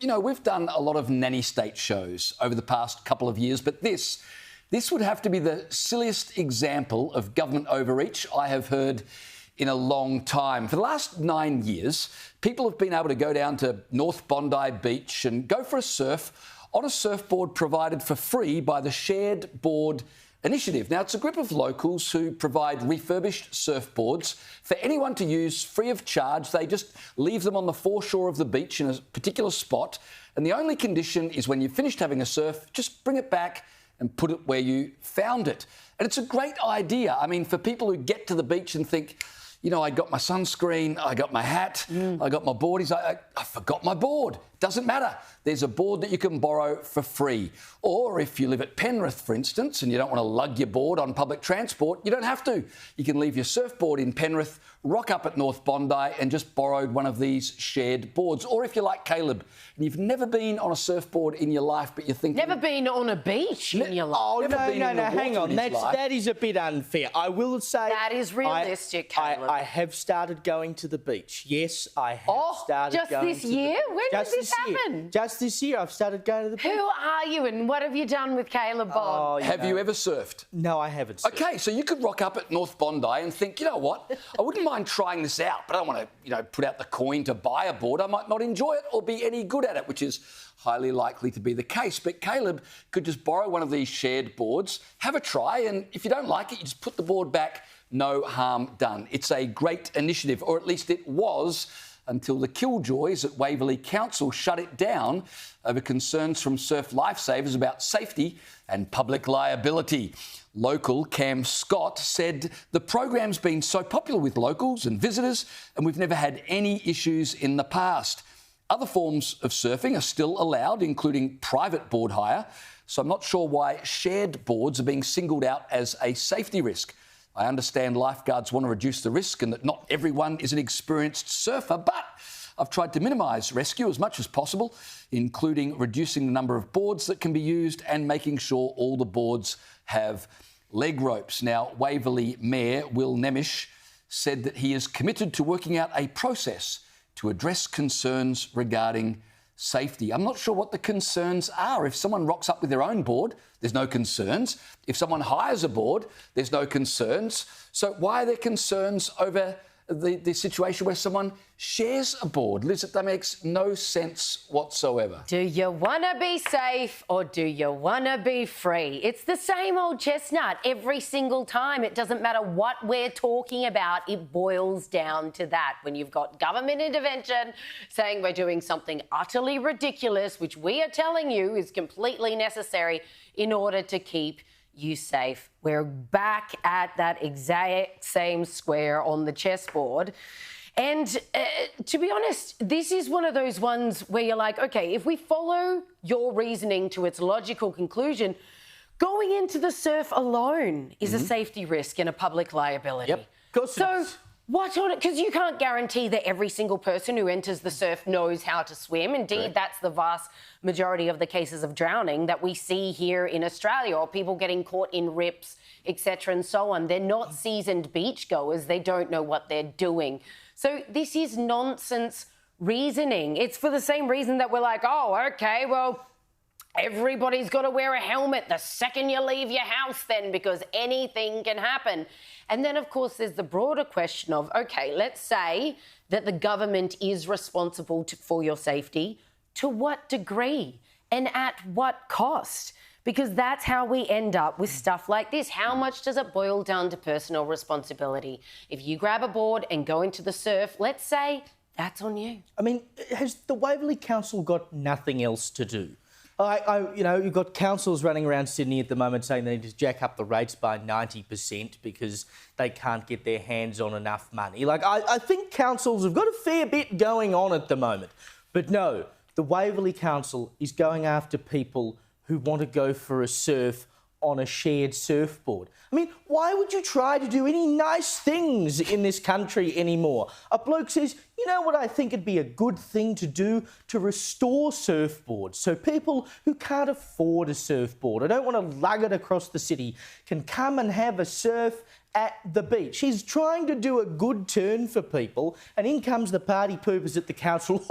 you know, we've done a lot of nanny state shows over the past couple of years, but this would have to be the silliest example of government overreach I have heard in a long time. For the last 9 years, people have been able to go down to North Bondi Beach and go for a surf on a surfboard provided for free by the Shared Board Initiative. Now, it's a group of locals who provide refurbished surfboards for anyone to use free of charge. They just leave them on the foreshore of the beach in a particular spot, and the only condition is when you've finished having a surf, just bring it back and put it where you found it. And it's a great idea. I mean, for people who get to the beach and think, you know, I got my sunscreen, I got my hat, I got my boardies, I forgot my board. Doesn't matter. There's a board that you can borrow for free. Or if you live at Penrith, for instance, and you don't want to lug your board on public transport, you don't have to. You can leave your surfboard in Penrith, rock up at North Bondi and just borrow one of these shared boards. Or if you're like Caleb and you've never been on a surfboard in your life, but you're thinking... Never been on a beach in your life? Oh, no, hang on. That is a bit unfair. I will say... That is realistic, Caleb. I have started going to the beach. Yes, I have started just going this year? When did this happen? Just this year, I've started going to the beach. Who are you and what have you done with Caleb Bond? Have you ever surfed? No, I haven't surfed. OK, so you could rock up at North Bondi and think, you know what, I wouldn't mind trying this out, but I don't want to, you know, put out the coin to buy a board. I might not enjoy it or be any good at it, which is highly likely to be the case. But Caleb could just borrow one of these shared boards, have a try, and if you don't like it, you just put the board back, no harm done. It's a great initiative, or at least it was, until the killjoys at Waverly Council shut it down over concerns from surf lifesavers about safety and public liability. Local Cam Scott said the program's been so popular with locals and visitors and we've never had any issues in the past. Other forms of surfing are still allowed, including private board hire, so I'm not sure why shared boards are being singled out as a safety risk. I understand lifeguards want to reduce the risk and that not everyone is an experienced surfer, but I've tried to minimise rescue as much as possible, including reducing the number of boards that can be used and making sure all the boards have leg ropes. Now, Waverley Mayor Will Nemish said that he is committed to working out a process to address concerns regarding safety. I'm not sure what the concerns are. If someone rocks up with their own board, there's no concerns. If someone hires a board, there's no concerns. So why are there concerns over the situation where someone shares a board? Liz, that makes no sense whatsoever. Do you want to be safe or do you want to be free? It's the same old chestnut every single time. It doesn't matter what we're talking about. It boils down to that. When you've got government intervention saying we're doing something utterly ridiculous, which we are telling you is completely necessary in order to keep you safe. We're back at that exact same square on the chessboard. And to be honest, this is one of those ones where you're like, OK, if we follow your reasoning to its logical conclusion, going into the surf alone is a safety risk and a public liability. Yep, of course it is. What on it? Because you can't guarantee that every single person who enters the surf knows how to swim. Indeed, that's the vast majority of the cases of drowning that we see here in Australia, or people getting caught in rips, etc. and so on. They're not seasoned beachgoers. They don't know what they're doing. So this is nonsense reasoning. It's for the same reason that we're like, oh, OK, well, everybody's got to wear a helmet the second you leave your house then, because anything can happen. And then, of course, there's the broader question of, OK, let's say that the government is responsible for your safety. To what degree and at what cost? Because that's how we end up with stuff like this. How much does it boil down to personal responsibility? If you grab a board and go into the surf, let's say that's on you. I mean, has the Waverly Council got nothing else to do? You know, you've got councils running around Sydney at the moment saying they need to jack up the rates by 90% because they can't get their hands on enough money. Like, I think councils have got a fair bit going on at the moment. But no, the Waverly Council is going after people who want to go for a surf on a shared surfboard. I mean, why would you try to do any nice things in this country anymore? A bloke says, you know what I think it'd be a good thing to do? To restore surfboards so people who can't afford a surfboard, or don't want to lug it across the city, can come and have a surf at the beach. He's trying to do a good turn for people, and in comes the party poopers at the council.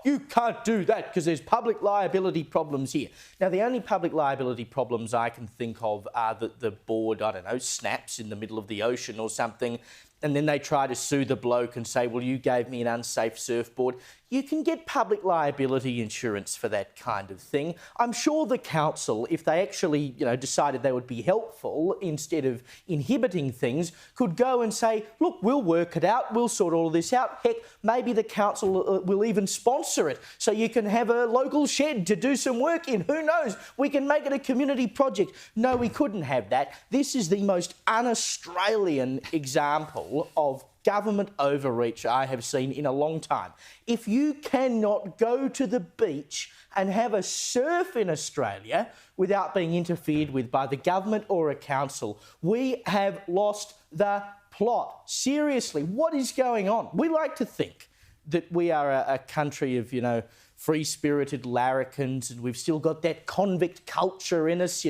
you can't do that because there's public liability problems here. Now, the only public liability problems I can think of are that the board, I don't know, snaps in the middle of the ocean or something, and then they try to sue the bloke and say, well, you gave me an unsafe surfboard. You can get public liability insurance for that kind of thing. I'm sure the council, if they actually, decided they would be helpful instead of inhibiting things, could go and say, look, we'll work it out, we'll sort all of this out. Heck, maybe the council will even sponsor it so you can have a local shed to do some work in. Who knows? We can make it a community project. No, we couldn't have that. This is the most un-Australian example of government overreach I have seen in a long time. If you cannot go to the beach and have a surf in Australia without being interfered with by the government or a council, we have lost the plot. Seriously, what is going on? We like to think that we are a country of, free-spirited larrikins, and we've still got that convict culture in us,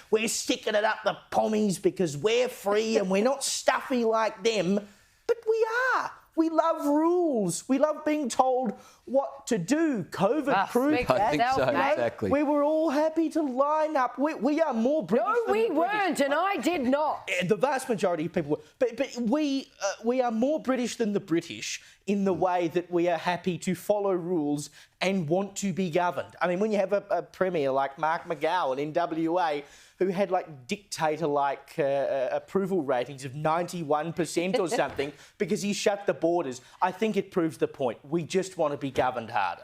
We're sticking it up the pommies because we're free and we're not stuffy like them. But we are. We love rules. We love being told what to do. COVID-proof. I think so, exactly. We were all happy to line up. We are more British No, we weren't, and I did not. The vast majority of people were. But we are more British than the British in the way that we are happy to follow rules and want to be governed. I mean, when you have a premier like Mark McGowan in WA who had dictator-like approval ratings of 91% or something because he shut the borders, I think it proves the point. We just want to be governed harder.